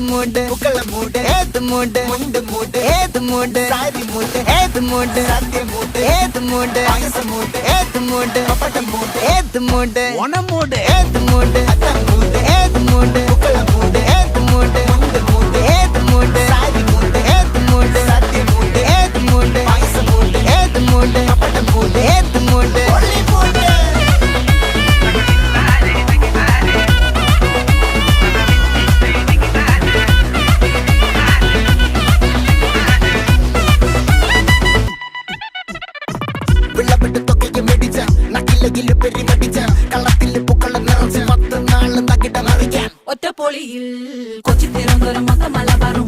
മൂട് പുക്കള മൂട് ഏത് മൂട് മുണ്ട് മൂട് ഏത് മൂട് സാരി മൂട് ഏത് മൂട് സദ്യ മൂട് ഏത് മൂട് പായസ മൂട് ഏത് മൂട് പപ്പടം മൂട് ഏത് മൂട് ഓണം മൂട് ഏത് മൂട് അത്തം മൂട് ഏത് മൂട് പുക്കള മൂട് ഏത് മൂട് മുണ്ട് മൂട് ഏത് മൂട് സാരി മൂട് ഏത് മൂട് സദ്യ മൂട് ഏത് മൂട് പായസ മൂട് ഏത് മൂട് പപ്പടം മൂട് ഏത് മൂട് ഒള്ളി മൂട് ഒറ്റപ്പൊളിയിൽ കൊച്ചി തിരുവനന്തപുരം മൊത്തം മലബാറും